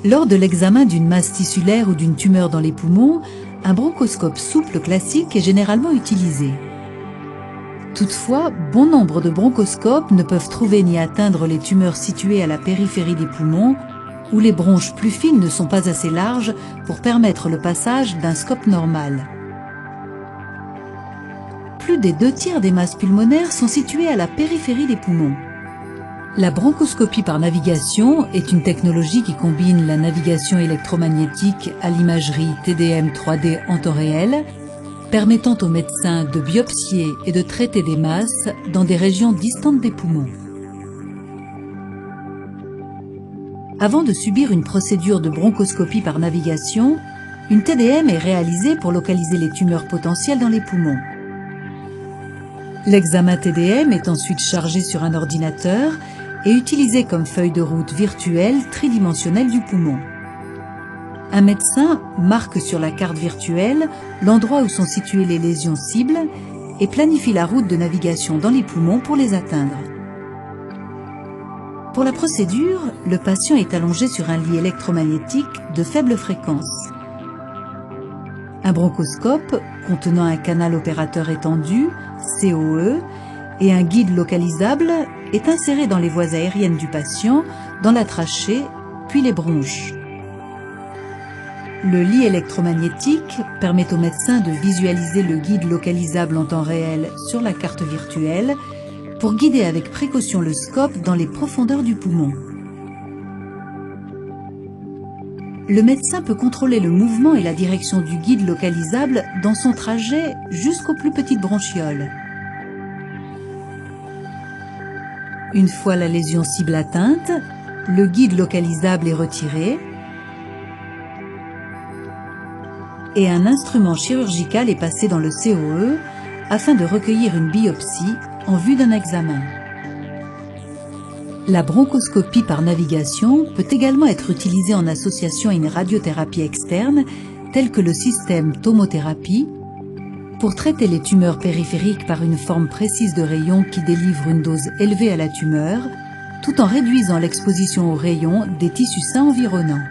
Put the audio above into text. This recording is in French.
Lors de l'examen d'une masse tissulaire ou d'une tumeur dans les poumons, un bronchoscope souple classique est généralement utilisé. Toutefois, bon nombre de bronchoscopes ne peuvent trouver ni atteindre les tumeurs situées à la périphérie des poumons, où les bronches plus fines ne sont pas assez larges pour permettre le passage d'un scope normal. Plus des 2/3 des masses pulmonaires sont situées à la périphérie des poumons. La bronchoscopie par navigation est une technologie qui combine la navigation électromagnétique à l'imagerie TDM 3D en temps réel, permettant aux médecins de biopsier et de traiter des masses dans des régions distantes des poumons. Avant de subir une procédure de bronchoscopie par navigation, une TDM est réalisée pour localiser les tumeurs potentielles dans les poumons. L'examen TDM est ensuite chargé sur un ordinateur et utilisé comme feuille de route virtuelle tridimensionnelle du poumon. Un médecin marque sur la carte virtuelle l'endroit où sont situées les lésions cibles et planifie la route de navigation dans les poumons pour les atteindre. Pour la procédure, le patient est allongé sur un lit électromagnétique de faible fréquence. Un bronchoscope contenant un canal opérateur étendu, COE, et un guide localisable est inséré dans les voies aériennes du patient, dans la trachée, puis les bronches. Le lit électromagnétique permet au médecin de visualiser le guide localisable en temps réel sur la carte virtuelle pour guider avec précaution le scope dans les profondeurs du poumon. Le médecin peut contrôler le mouvement et la direction du guide localisable dans son trajet jusqu'aux plus petites bronchioles. Une fois la lésion cible atteinte, le guide localisable est retiré et un instrument chirurgical est passé dans le COE afin de recueillir une biopsie en vue d'un examen. La bronchoscopie par navigation peut également être utilisée en association à une radiothérapie externe, telle que le système tomothérapie, pour traiter les tumeurs périphériques par une forme précise de rayon qui délivre une dose élevée à la tumeur, tout en réduisant l'exposition aux rayons des tissus sains environnants.